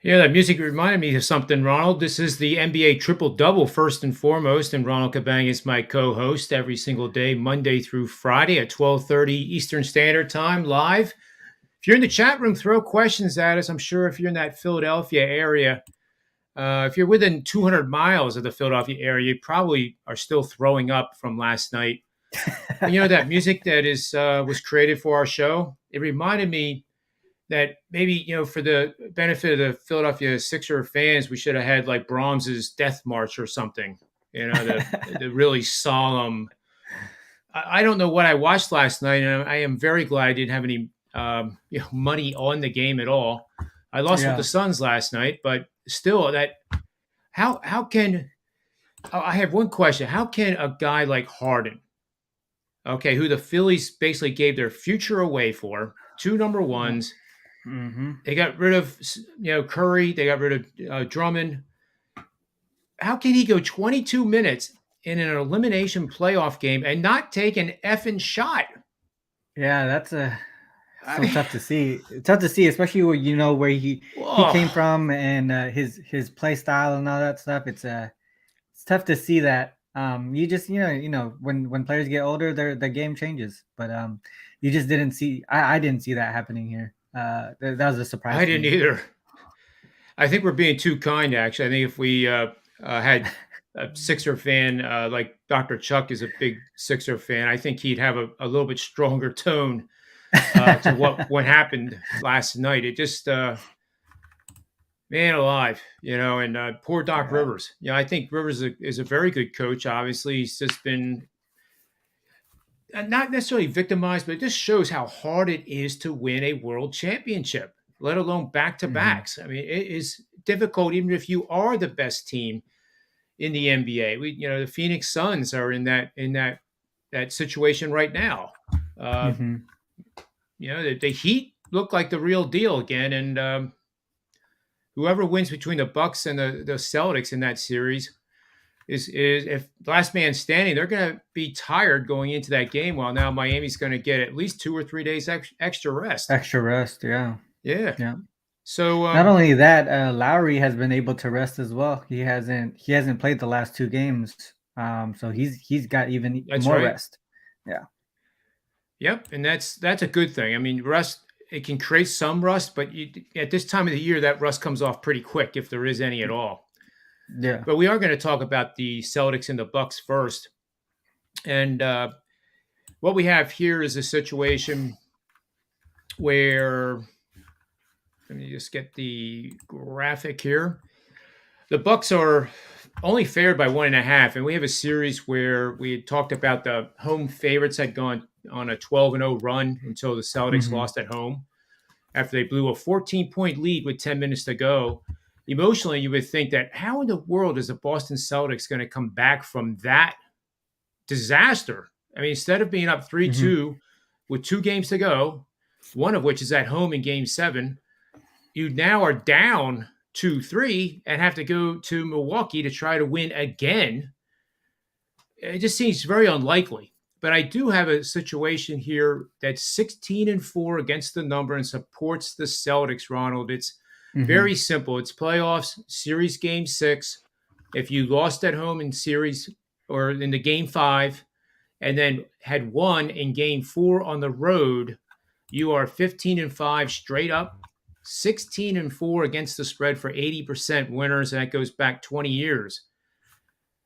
Yeah, that music reminded me of something, Ronald. This is the NBA triple double first and foremost, and Ronald Cabang is my co-host every single day, Monday through Friday at 12:30 Eastern Standard Time, live. If you're in the chat room, throw questions at us. I'm sure if you're in that Philadelphia area, if you're within 200 miles of the Philadelphia area, you probably are still throwing up from last night. And that music that is was created for our show. It reminded me that maybe for the benefit of the Philadelphia Sixer fans, we should have had like Brahms's Death March or something. The really solemn. I don't know what I watched last night, and I am very glad I didn't have any money on the game at all. I lost with the Yeah. Suns last night, but still, that how can I have one question? How can a guy like Harden, okay, who the Phillies basically gave their future away for, two number ones? Mm-hmm. They got rid of Curry. They got rid of Drummond. How can he go 22 minutes in an elimination playoff game and not take an effing shot? Yeah, that's I so mean, tough to see. Tough to see, especially where where he came oh, from and his play style and all that stuff. It's tough to see that. You just when players get older, their game changes. But you just didn't see. I didn't see that happening here. That was a surprise I to didn't me. either. I think we're being too kind. Actually, I think if we had a Sixer fan like Dr. Chuck is a big Sixer fan, I think he'd have a little bit stronger tone to what happened last night. It just man alive, and poor Doc Yeah. Rivers. I think Rivers is a very good coach. Obviously, he's just been not necessarily victimized, but it just shows how hard it is to win a world championship, let alone back to Hmm. backs. I mean, it is difficult even if you are the best team in the NBA. The Phoenix Suns are in that situation right now. Uh, Hmm. the Heat look like the real deal again, and whoever wins between the Bucks and the Celtics in that series is if last man standing, they're going to be tired going into that game. While now Miami's going to get at least 2 or 3 days extra rest. Extra rest. Yeah. Yeah. Yeah. So Not only that, Lowry has been able to rest as well. He hasn't played the last two games, so he's got even that's more right. rest. Yeah. Yep, and that's a good thing. I mean, rust it can create some rust, but at this time of the year, that rust comes off pretty quick if there is any at all. Yeah. But we are going to talk about the Celtics and the Bucks first, and what we have here is a situation where let me just get the graphic here. The Bucks are only favored by 1.5, and we have a series where we had talked about the home favorites had gone on a 12-0 run until the Celtics Hmm. lost at home after they blew a 14-point lead with 10 minutes to go. Emotionally, you would think that how in the world is the Boston Celtics going to come back from that disaster? I mean, instead of being up Hmm. 3-2 with 2 games to go, one of which is at home in game 7, you now are down 2-3 and have to go to Milwaukee to try to win again. It just seems very unlikely. But I do have a situation here that's 16-4 against the number and supports the Celtics, Ronald. It's Hmm. very simple. It's playoffs, series game 6. If you lost at home in series or in the game 5 and then had won in game 4 on the road, you are 15-5 straight up, 16-4 against the spread for 80% winners, and that goes back 20 years.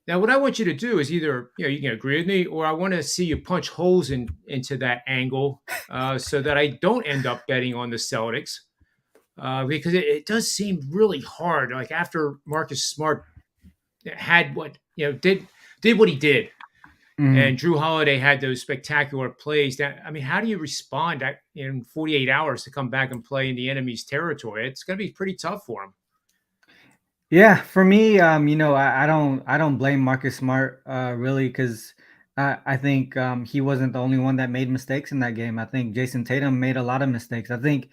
Now, what I want you to do is either you can agree with me, or I want to see you punch holes into that angle so that I don't end up betting on the Celtics because it does seem really hard. Like after Marcus Smart had what did what he did, Hmm. and Drew Holiday had those spectacular plays. I mean, how do you respond in 48 hours to come back and play in the enemy's territory? It's going to be pretty tough for him. Yeah, for me, I don't blame Marcus Smart really because I think he wasn't the only one that made mistakes in that game. I think Jason Tatum made a lot of mistakes. I think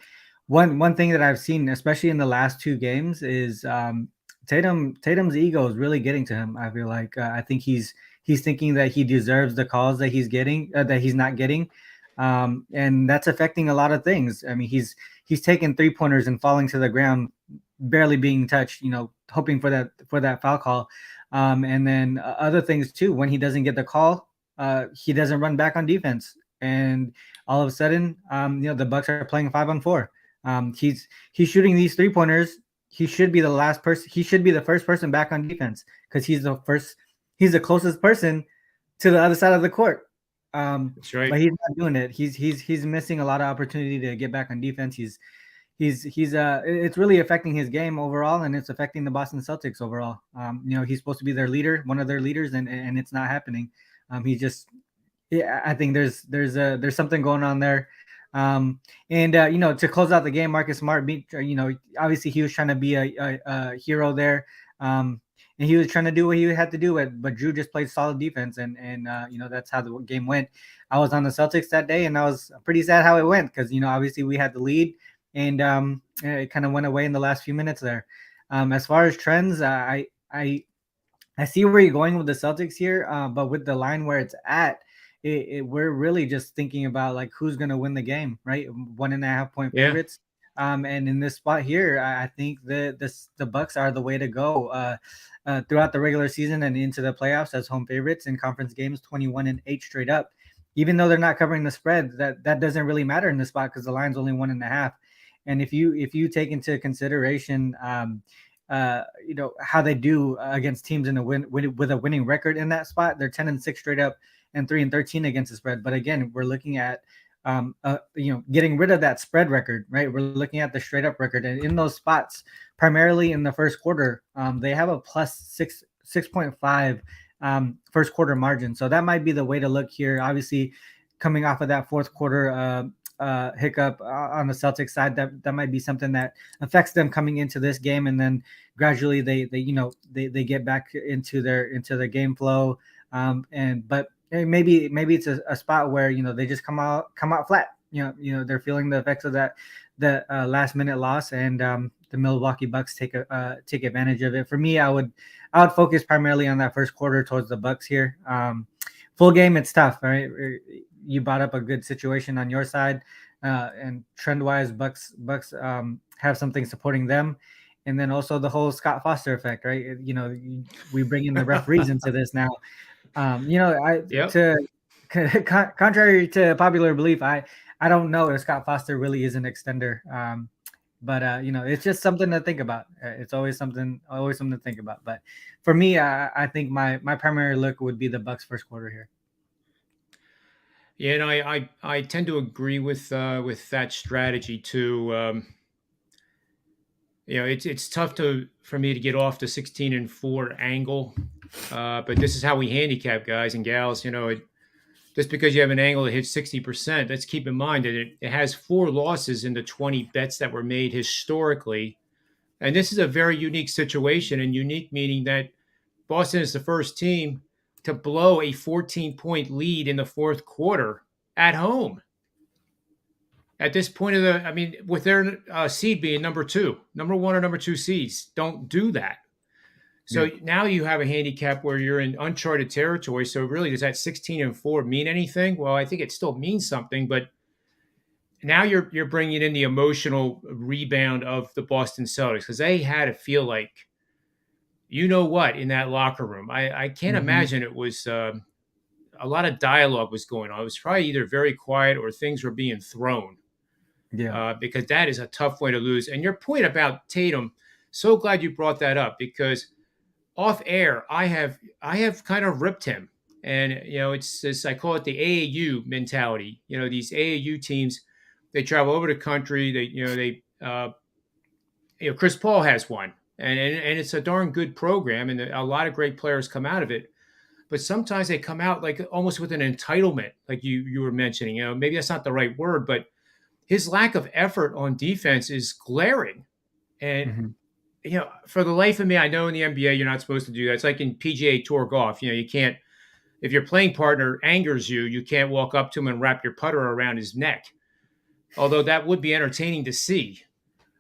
one thing that I've seen, especially in the last two games, is Tatum's ego is really getting to him. I feel like I think he's thinking that he deserves the calls that he's not getting, and that's affecting a lot of things. I mean, he's taking 3-pointers and falling to the ground barely being touched, hoping for that foul call. And then other things too, when he doesn't get the call, he doesn't run back on defense, and all of a sudden, the Bucks are playing 5-on-4. He's shooting these 3-pointers. He should be the last person. He should be the first person back on defense because he's the first. He's the closest person to the other side of the court. That's right. But he's not doing it. He's missing a lot of opportunity to get back on defense. He's it's really affecting his game overall, and it's affecting the Boston Celtics overall. He's supposed to be their leader, one of their leaders, and it's not happening. He just, yeah, I think there's something going on there. To close out the game, Marcus Smart, obviously he was trying to be a hero there. And he was trying to do what he had to do, but Drew just played solid defense, and that's how the game went. I was on the Celtics that day, and I was pretty sad how it went because obviously we had the lead, and it kind of went away in the last few minutes there. As far as trends, I see where you're going with the Celtics here, but with the line where it's at, we're really just thinking about like who's going to win the game, right? 1.5-point Yeah. favorites. And in this spot here, I think the Bucks are the way to go throughout the regular season and into the playoffs as home favorites in conference games, 21-8 straight up. Even though they're not covering the spread, that doesn't really matter in this spot because the line's only 1.5. And if you take into consideration, how they do against teams in a with a winning record in that spot, they're 10-6 straight up and 3-13 against the spread. But again, we're looking at getting rid of that spread record, right? We're looking at the straight up record, and in those spots, primarily in the first quarter, they have a plus 6.5 first quarter margin. So that might be the way to look here. Obviously, coming off of that fourth quarter hiccup on the Celtics side, that might be something that affects them coming into this game, and then gradually they get back into their game flow. But maybe it's a spot where they just come out flat. They're feeling the effects of that last minute loss, and the Milwaukee Bucks take advantage of it. For me, I would focus primarily on that first quarter towards the Bucks here. Full game, it's tough, right? You brought up a good situation on your side, and trend wise, Bucks have something supporting them. And then also the whole Scott Foster effect, right? We bring in the referees into this now. Yep. Contrary to popular belief, I don't know if Scott Foster really is an extender. But it's just something to think about. It's always something to think about. But for me, I think my primary look would be the Bucks first quarter here. Yeah, and I tend to agree with that strategy too. It's tough for me to get off the 16-4 angle, but this is how we handicap, guys and gals. Just because you have an angle that hits 60%, let's keep in mind that it has 4 losses in the 20 bets that were made historically. And this is a very unique situation, and unique meaning that Boston is the first team to blow a 14-point lead in the fourth quarter at home. At this point with their seed being number 2, number 1 or number 2 seeds, don't do that. So now you have a handicap where you're in uncharted territory. So really, does that 16-4 mean anything? Well, I think it still means something, but now you're bringing in the emotional rebound of the Boston Celtics because they had to feel like, what, in that locker room. I can't imagine it was a lot of dialogue was going on. It was probably either very quiet or things were being thrown. Yeah. Because that is a tough way to lose. And your point about Tatum, so glad you brought that up because off air, I have kind of ripped him, and it's this, I call it the AAU mentality. These AAU teams, they travel over the country. Chris Paul has one, and it's a darn good program, and a lot of great players come out of it. But sometimes they come out like almost with an entitlement, like you were mentioning. Maybe that's not the right word, but his lack of effort on defense is glaring, and for the life of me, I know in the NBA you're not supposed to do that. It's like in PGA Tour golf. You can't, if your playing partner angers you, you can't walk up to him and wrap your putter around his neck. Although that would be entertaining to see.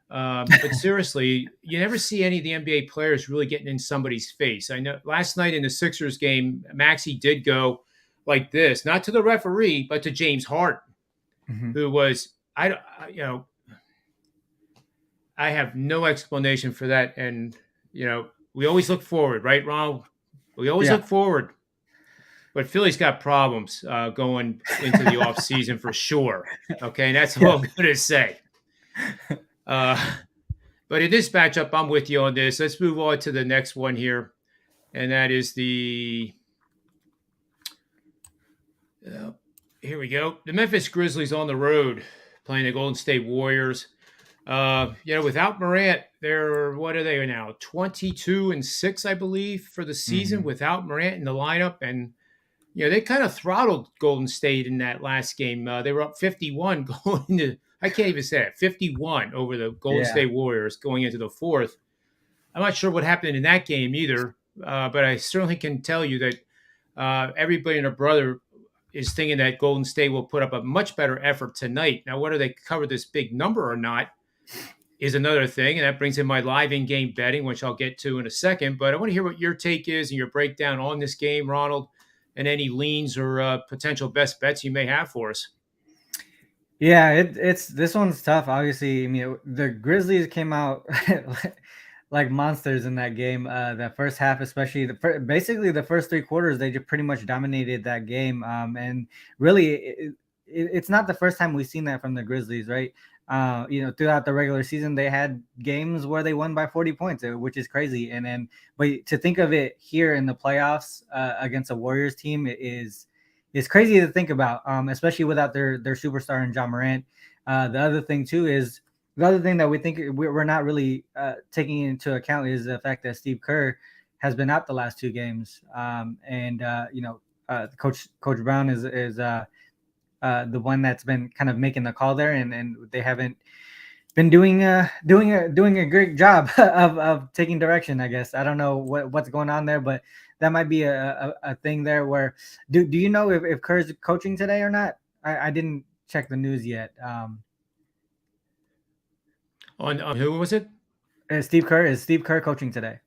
But seriously, you never see any of the NBA players really getting in somebody's face. I know last night in the Sixers game, Maxey did go like this, not to the referee, but to James Harden, who was, I have no explanation for that. And, we always look forward, right, Ronald? We always Yeah. look forward. But Philly's got problems going into the offseason for sure. Okay. And that's Yeah. all I'm going to say. Uh, but in this matchup, I'm with you on this. Let's move on to the next one here. And that is uh, here we go. The Memphis Grizzlies on the road playing the Golden State Warriors. Without Morant, they're what are they now? 22-6, I believe, for the season Mhm. without Morant in the lineup. And they kind of throttled Golden State in that last game. They were up 51 going to I can't even say it, 51 over the Golden Yeah. State Warriors going into the fourth. I'm not sure what happened in that game either, but I certainly can tell you that everybody and their brother is thinking that Golden State will put up a much better effort tonight. Now, whether they cover this big number or not is another thing, and that brings in my live in-game betting, which I'll get to in a second. But I want to hear what your take is and your breakdown on this game, Ronald, and any leans or potential best bets you may have for us. Yeah, it's this one's tough. Obviously, I mean, the Grizzlies came out like monsters in that game. That first half, especially basically the first three quarters, they just pretty much dominated that game. And really, it's not the first time we've seen that from the Grizzlies, right? Throughout the regular season, they had games where they won by 40 points, which is crazy. And then, but to think of it here in the playoffs against a Warriors team is crazy to think about, especially without their superstar in John Morant. The other thing too is the other thing that we think we're not really taking into account is the fact that Steve Kerr has been out the last two games, and Coach Brown is the one that's been kind of making the call there, and they haven't been doing a great job of taking direction. I guess I don't know what's going on there, but that might be a thing there. Where do you know if Kerr's coaching today or not? I didn't check the news yet. On who was it? Is Steve Kerr coaching today?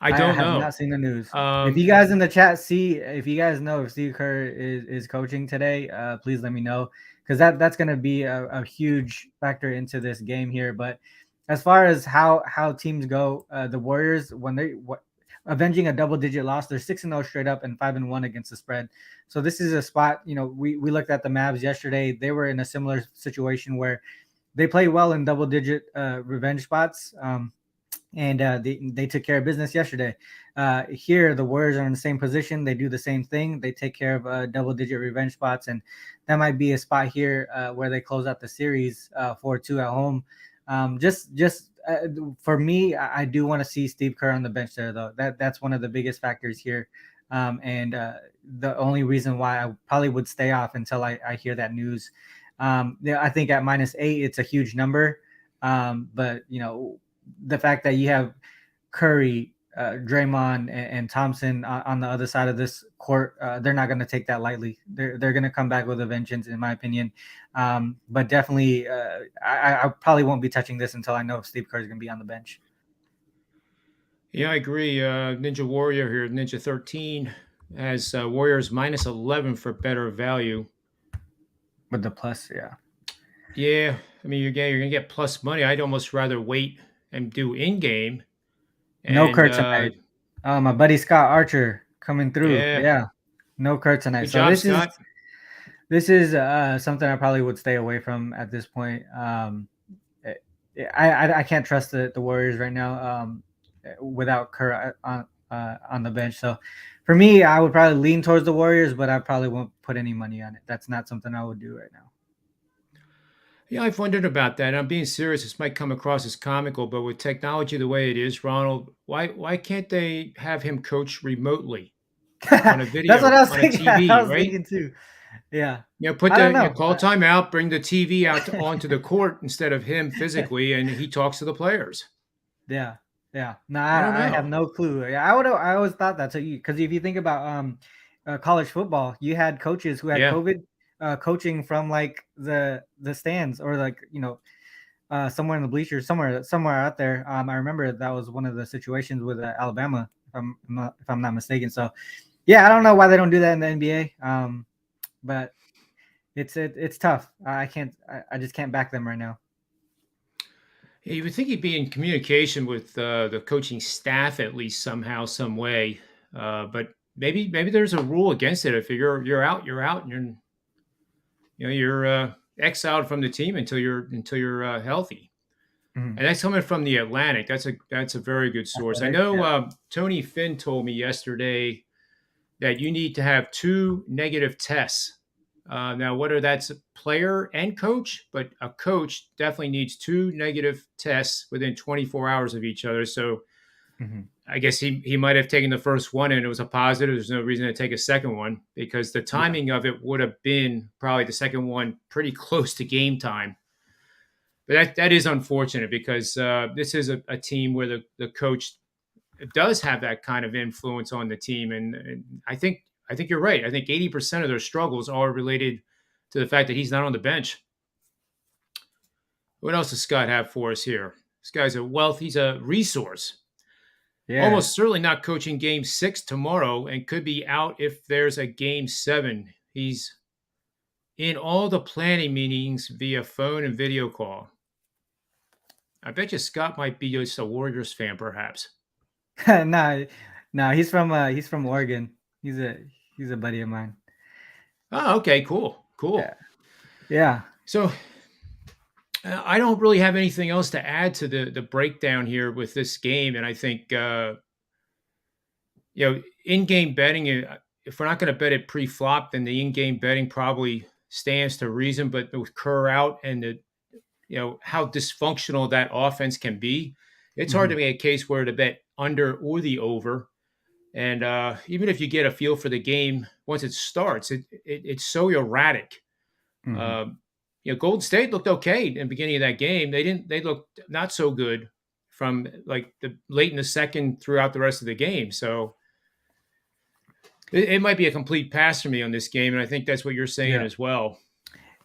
I I don't have know. not seen the news. If Um, you guys in the chat if you guys know if Steve Kerr is coaching today, please let me know, because that's going to be a huge factor into this game here. But as far as how teams go, the Warriors, when avenging a double digit loss, they're 6-0 straight up and 5-1 against the spread. So this is a spot. We looked at the Mavs yesterday. They were in a similar situation where they played well in double digit revenge spots. And they took care of business yesterday. Here, the Warriors are in the same position. They do the same thing. They take care of double-digit revenge spots, and that might be a spot here where they close out the series 4-2 at home. Just for me, I do want to see Steve Kerr on the bench there, though. That's one of the biggest factors here, and the only reason why I probably would stay off until I hear that news. I think at -8, it's a huge number, but the fact that you have Curry, Draymond, and Thompson on the other side of this court, they're not going to take that lightly. They're going to come back with a vengeance, in my opinion. But definitely, I probably won't be touching this until I know if Steve Kerr is going to be on the bench. yeah, I agree. Ninja Warrior here, Ninja 13 has Warriors -11 for better value. With the plus, yeah. Yeah, I mean you're gonna get plus money. I'd almost rather wait and do in game. No And Kerr tonight. My buddy Scott Archer coming through. yeah, Yeah, no Kerr tonight. good So job, Scott. this is something I probably would stay away from at this point. I can't trust the Warriors right now without Kerr on the bench. So for me, I would probably lean towards the Warriors, but I probably won't put any money on it. That's not something I would do right now. Yeah, I've wondered about that. I'm being serious. This might come across as comical, but with technology the way it is, Ronald, why can't they have him coach remotely on a That's what video I was on a thinking. I TV, was right? thinking too. Yeah, Put I don't the know. call timeout, bring the TV out onto the court instead of him physically, and he talks to the players. Yeah, yeah. No, I don't I have know. no clue. Yeah, I always thought that. So because if you think about college football, you had coaches who had Yeah, COVID coaching from like the stands or like somewhere in the bleachers, somewhere out there. I remember that was one of the situations with Alabama, if I'm not mistaken. So yeah, I don't know why they don't do that in the NBA. But it's tough. I just can't back them right now. You would think he'd be in communication with the coaching staff at least somehow, some way. But maybe there's a rule against it. If you're out, you're out, and you're exiled from the team until you're healthy. Mhm. And that's coming from the Atlantic. That's a very good source. I Athletic, know yeah. Tony Finn told me yesterday that you need to have two negative tests. Now, whether that's a player and coach, but a coach definitely needs two negative tests within 24 hours of each other. So Mhm. I guess he might have taken the first one and it was a positive. There's no reason to take a second one because the Yeah. timing of it would have been probably the second one pretty close to game time. But that is unfortunate because this is a team where the coach does have that kind of influence on the team, and I think you're right. I think 80% of their struggles are related to the fact that he's not on the bench. What else does Scott have for us here? This guy's a wealth. He's a resource. Yeah. Almost certainly not coaching Game 6 tomorrow, and could be out if there's a Game 7. He's in all the planning meetings via phone and video call. I bet you Scott might be just a Warriors fan, perhaps. No, no, he's from Oregon. He's a he's a buddy of mine. Oh, okay, cool, Yeah. cool. Yeah. So I don't really have anything else to add to the breakdown here with this game, and I think in-game betting. If we're not going to bet it pre-flop, then the in-game betting probably stands to reason. But with Kerr out and the how dysfunctional that offense can be, it's hard to Mhm. make a case where to bet under or the over. And even if you get a feel for the game once it starts, it's so erratic. Mhm. Um, Golden State looked okay in the beginning of that game. They didn't. They looked not so good from like the late in the second throughout the rest of the game. So it might be a complete pass for me on this game, and I think that's what you're saying Yeah. as well.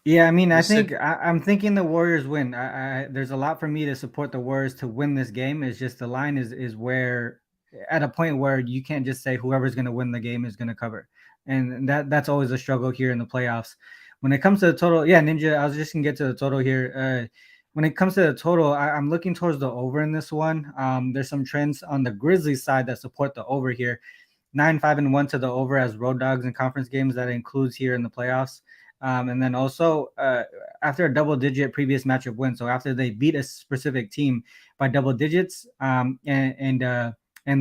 Yeah, I mean, The set, I'm thinking the Warriors win. There's a lot for me to support the Warriors to win this game. It's just the line is where at a point where you can't just say whoever's going to win the game is going to cover, and that's always a struggle here in the playoffs. When it comes to the total, yeah, Ninja, I was just gonna get to the total here. When it comes to the total, I'm looking towards the over in this one. There's some trends on the Grizzlies side that support the over here. 9-5-1 to the over as road dogs in conference games. That includes here in the playoffs. And then also after a double-digit previous matchup win, so after they beat a specific team by double digits, and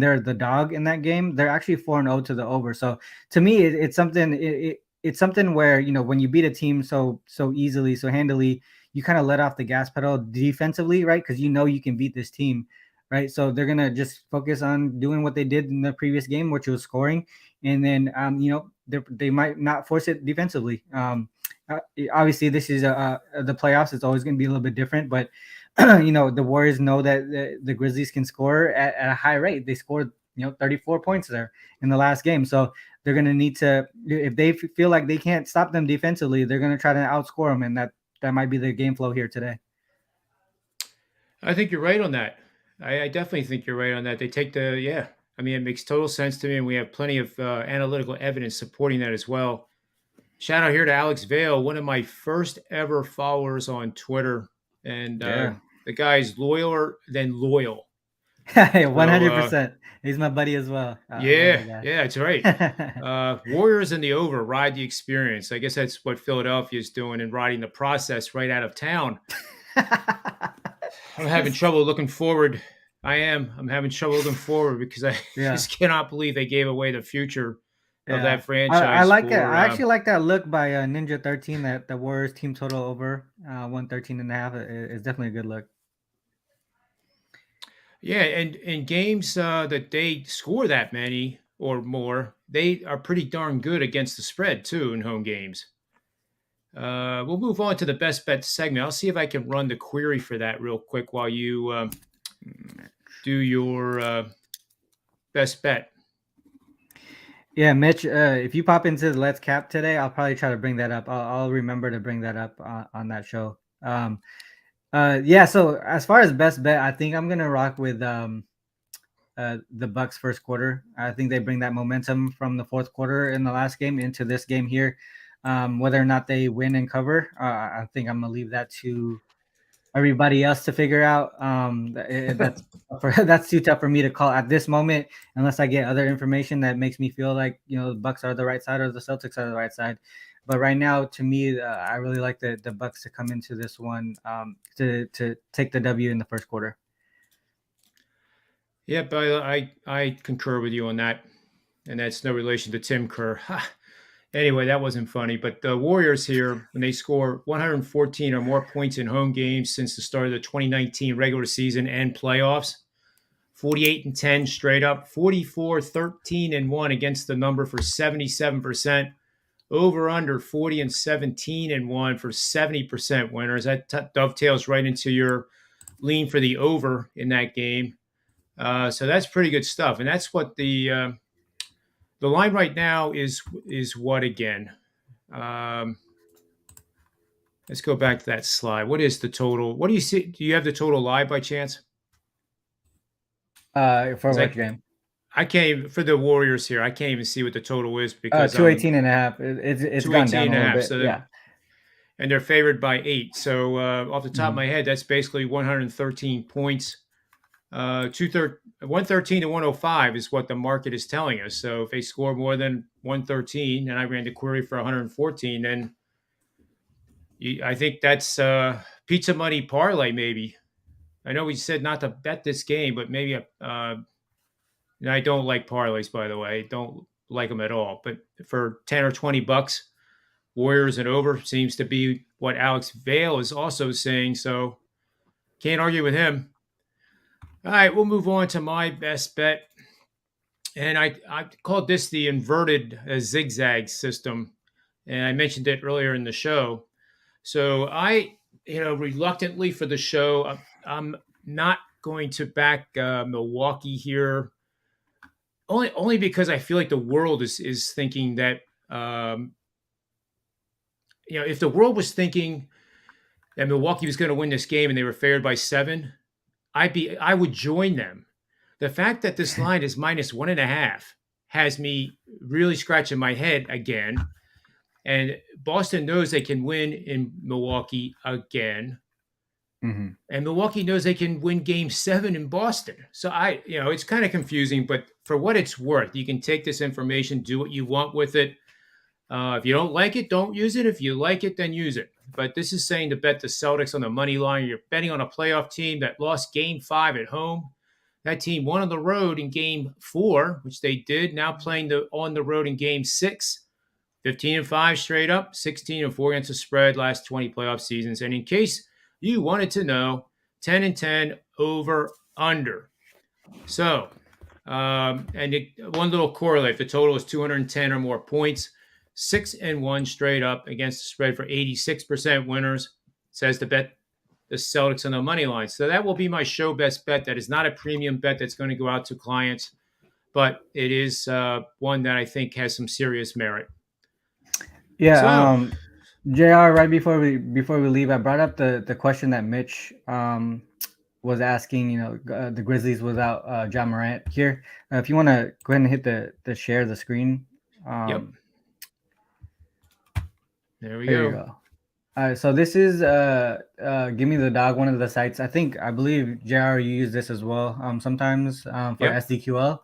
they're the dog in that game, they're actually 4-0 to the over. So to me, it's something. It's something where when you beat a team so easily, so handily, you kind of let off the gas pedal defensively, right? Because you can beat this team, right? So they're gonna just focus on doing what they did in the previous game, which was scoring, and then they might not force it defensively. Uh, Obviously, this is the playoffs. It's always going to be a little bit different, but the Warriors know that the Grizzlies can score at a high rate. They scored 34 points there in the last game, so they're going to need to, if they feel like they can't stop them defensively, they're going to try to outscore them, and that might be the game flow here today. I think you're right on that. I definitely think you're right on that. They take the yeah. I mean, it makes total sense to me, and we have plenty of analytical evidence supporting that as well. Shout out here to Alex Vale, one of my first ever followers on Twitter, and Yeah. the guy's loyaler than loyal. So 100%. He's my buddy as well. I love yeah, that yeah, that's right. guy. Warriors in the over, ride the experience. I guess that's what Philadelphia is doing and riding the process right out of town. I'm having trouble looking forward. I am. I'm having trouble looking forward because I Yeah. just cannot believe they gave away the future of Yeah. that I franchise like it. for I actually like that look by Ninja 13, that the Warriors team total over 113.5 is definitely a good look. yeah, and in games that they score that many or more, they are pretty darn good against the spread too in home games. We'll move on to the best bet segment. I'll see if I can run the query for that real quick while you do your best bet. Yeah, Mitch, if you pop into the Let's Cap today, I'll probably try to bring that up. I'll remember to bring that up on that show. Yeah, so as far as best bet, I think I'm gonna rock with the Bucks first quarter. I think they bring that momentum from the fourth quarter in the last game into this game here. Whether or not they win and cover, I think I'm gonna leave that to everybody else to figure out. That's that's too tough for me to call at this moment, unless I get other information that makes me feel like the Bucks are the right side or the Celtics are the right side. But right now, to me, I really like the Bucks to come into this one to take the W in the first quarter. Yeah, but I concur with you on that, and that's no relation to Tim Kerr. Anyway, that wasn't funny. But the Warriors here, when they score 114 or more points in home games since the start of the 2019 regular season and playoffs, 48 and 10 straight up, 44, 13 and 1 against the number for 77%, over under 40 and 17 and 1 for 70% winners. That dovetails right into your lean for the over in that game. So that's pretty good stuff. And that's what the line right now is what again? Um, let's go back to that slide. What is the total? What do you see? Do you have the total live by chance? For Because what game? I can't even, for the Warriors here. I can't even see what the total is because 218 and a half. It's gone 218 down and a a little half. bit. So Yeah. and they're favored by 8. So off the top of Mhm. my head, that's basically 113 points. 113 to 105 is what the market is telling us. So if they score more than 113, and I ran the query for 114, then I think that's pizza money parlay. Maybe I know we said not to bet this game, but maybe and I don't like parlays, by the way. I don't like them at all. But for 10 or 20 bucks, Warriors and over seems to be what Alex Vale is also saying. So can't argue with him. All right, we'll move on to my best bet. And I called this the inverted zigzag system. And I mentioned it earlier in the show. So reluctantly for the show, I'm not going to back Milwaukee here. Only because I feel like the world is thinking that um, if the world was thinking that Milwaukee was going to win this game and they were favored by 7, I would join them. The fact that this line is minus 1.5 has me really scratching my head again. And Boston knows they can win in Milwaukee again. Mhm. And Milwaukee knows they can win game 7 in Boston. So it's kind of confusing, but for what it's worth, you can take this information, do what you want with it. If you don't like it, don't use it. If you like it, then use it. But this is saying to bet the Celtics on the money line. You're betting on a playoff team that lost game 5 at home. That team won on the road in game 4, which they did. Now playing on the road in game 6. 15 and 5 straight up, 16 and 4 against the spread last 20 playoff seasons. And in case you wanted to know, 10 and 10 over under. So, one little correlate, if the total is 210 or more points, 6 and 1 straight up against the spread for 86% winners. Says to bet the Celtics on the money line. So that will be my show best bet. That is not a premium bet that's going to go out to clients, but it is one that I think has some serious merit. Yeah, So, JR, right before we leave, I brought up the question that Mitch was asking. The Grizzlies without John Morant here. If you want to go ahead and hit the share the screen. yep, there we There you go. go. So this is Give Me the Dog, one of the sites. I believe JR you use this as well. Sometimes for Yep, SDQL.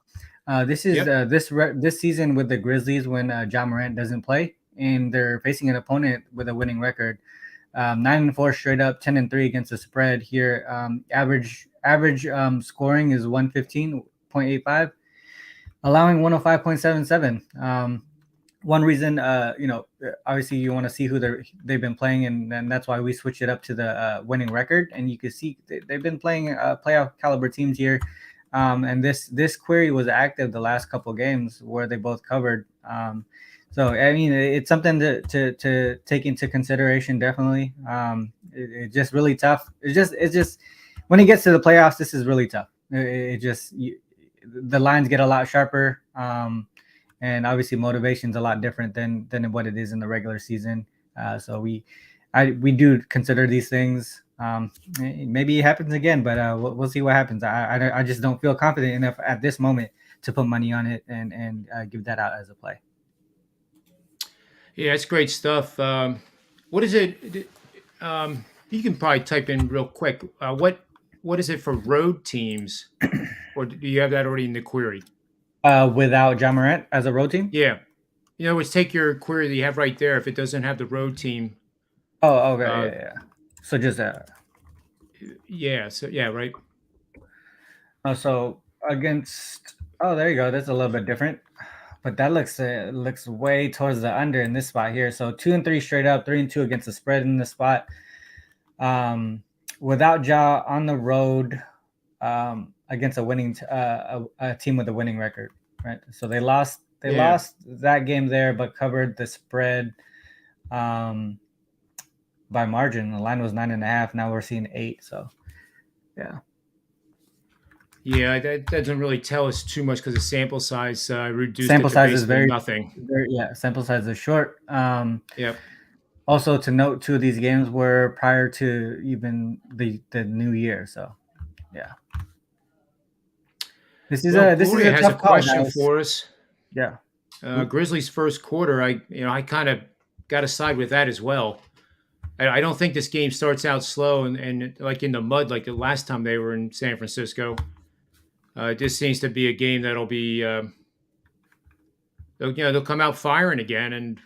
This is yep. this season with the Grizzlies when John Morant doesn't play and they're facing an opponent with a winning record. 9-4 straight up, 10-3 against the spread here. Average scoring is 115.85, allowing 105.77. One reason, obviously you want to see who they've been playing, and that's why we switched it up to the winning record. And you can see they've been playing playoff caliber teams here. And this query was active the last couple games where they both covered. So I mean, it's something to take into consideration. Definitely, it's just really tough. It's just when it gets to the playoffs, this is really tough. The lines get a lot sharper. And obviously motivation's a lot different than what it is in the regular season. So we do consider these things. Maybe it happens again, but we'll see what happens. I just don't feel confident enough at this moment to put money on it and give that out as a play. Yeah, it's great stuff. What is it? You can probably type in real quick. What is it for road teams, or do you have that already in the query? Without John Morant as a road team. Yeah. In other words, take your query that you have right there. If it doesn't have the road team, Oh, okay, uh, yeah, yeah. So just yeah. So yeah, right. so against. Oh, there you go. That's a little bit different, but that looks way towards the under in this spot here. So 2-3 straight up, 3-2 against the spread in this spot. Without Ja on the road, against a team with a winning record, right? So they lost Yeah. that game there, but covered the spread um, by margin. The line was 9.5. Now we're seeing 8. So yeah, Yeah, that doesn't really tell us too much because the sample size reduced it sample to size is basically very, nothing. very yeah. Sample size is short. Yep. Also to note, two of these games were prior to even the new year. So yeah, Well, this is Gloria a has a tough call, question guys. for us. Yeah. Oop. Grizzlies first quarter. I kind of got to side with that as well. I don't think this game starts out slow and like in the mud like the last time they were in San Francisco. This seems to be a game that'll be they'll come out firing again. And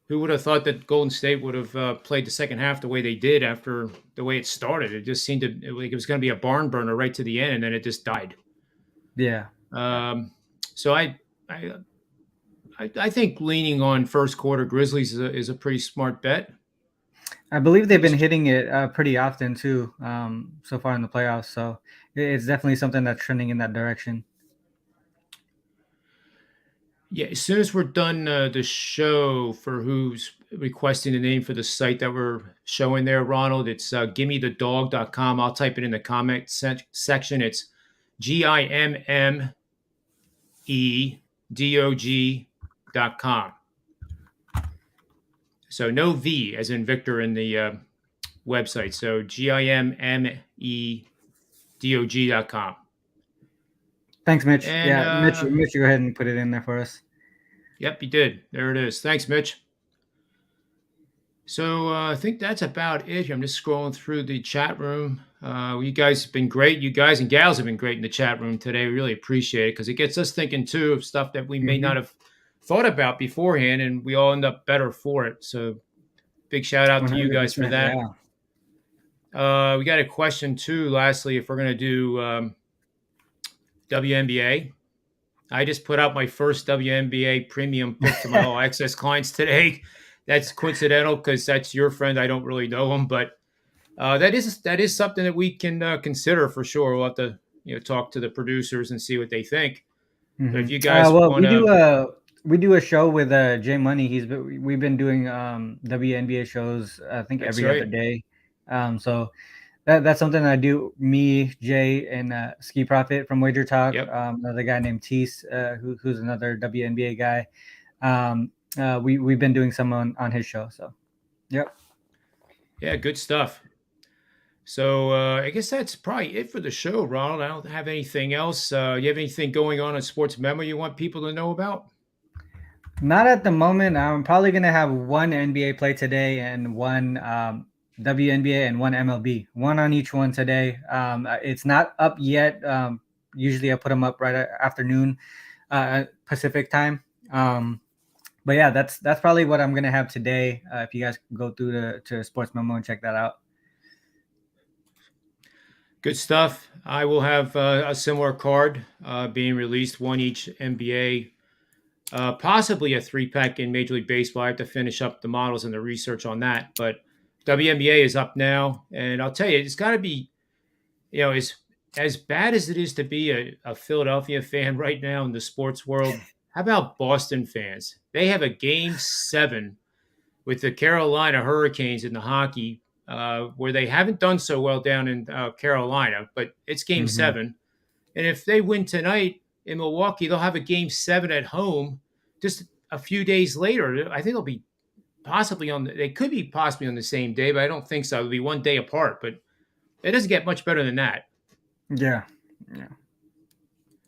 who would have thought that Golden State would have played the second half the way they did after the way it started? It just seemed like it was going to be a barn burner right to the end, and then it just died. Yeah. So I I think leaning on first quarter Grizzlies is a pretty smart bet. I believe they've been Just hitting it pretty often too, so far in the playoffs. So it's definitely something that's trending in that direction. yeah, as soon as we're done the show for who's requesting the name for the site that we're showing there, Ronald, it's gimmethedog.com. I'll type it in the comment section. It's GIMMEDOG.com. So no V as in Victor in the website. So GIMMEDOG.com. Thanks, Mitch. And Yeah, Mitch, go ahead and put it in there for us. yep, you did. There it is. Thanks, Mitch. So I think that's about it. I'm just scrolling through the chat room. You guys have been great. You guys and gals have been great in the chat room today. We really appreciate it because it gets us thinking too of stuff that we may not Mm-hmm. have thought about beforehand, and we all end up better for it. So big shout out to you guys for 100%. that. Yeah. We got a question too. Lastly, if we're going to do WNBA, I just put out my first WNBA premium book to my all access clients today. That's coincidental because that's your friend. I don't really know him, but that is something that we can consider for sure. We'll have to talk to the producers and see what they think. But Mm-hmm. if you guys Well, want to, we do a show with Jay Money. We've been doing WNBA shows. I think that's every other right. day. So that's something I do. Me, Jay, and Ski Profit from Wager Talk. Yep. Another guy named Tease, who's another WNBA guy. We've been doing some on his show. So, yep. Yeah, good stuff. So I guess that's probably it for the show, Ronald. I don't have anything else. You have anything going on Sports Memo you want people to know about? Not at the moment. I'm probably gonna have one NBA play today and one WNBA and one MLB. One on each one today. It's not up yet. Usually I put them up right at afternoon Pacific time. But yeah, that's probably what I'm gonna have today. If you guys go through to Sports Memo and check that out. Good stuff. I will have a similar card being released, one each NBA, possibly a three-pack in Major League Baseball. I have to finish up the models and the research on that. But WNBA is up now, and I'll tell you, it's got to be, as bad as it is to be a Philadelphia fan right now in the sports world. How about Boston fans? They have a game 7 with the Carolina Hurricanes in the hockey, where they haven't done so well down in Carolina, but it's game Mm-hmm. 7. And if they win tonight in Milwaukee, they'll have a game 7 at home just a few days later. I think they'll be they could be possibly on the same day, but I don't think so. It'll be one day apart, but it doesn't get much better than that. Yeah. Yeah.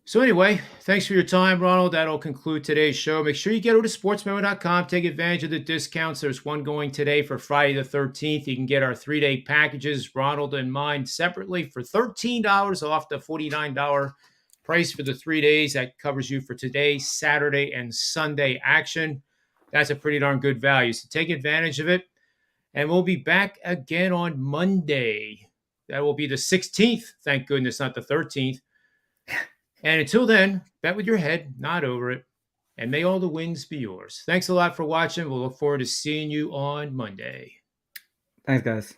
So anyway, thanks for your time, Ronald. That'll conclude today's show. Make sure you get over to sportsmemo.com. Take advantage of the discounts. There's one going today for Friday the 13th. You can get our 3-day packages, Ronald and mine, separately for $13 off the $49 price for the 3 days. That covers you for today, Saturday, and Sunday action. That's a pretty darn good value. So take advantage of it. And we'll be back again on Monday. That will be the 16th. Thank goodness, not the 13th. And until then, bet with your head, not over it. And may all the wins be yours. Thanks a lot for watching. We'll look forward to seeing you on Monday. Thanks, guys.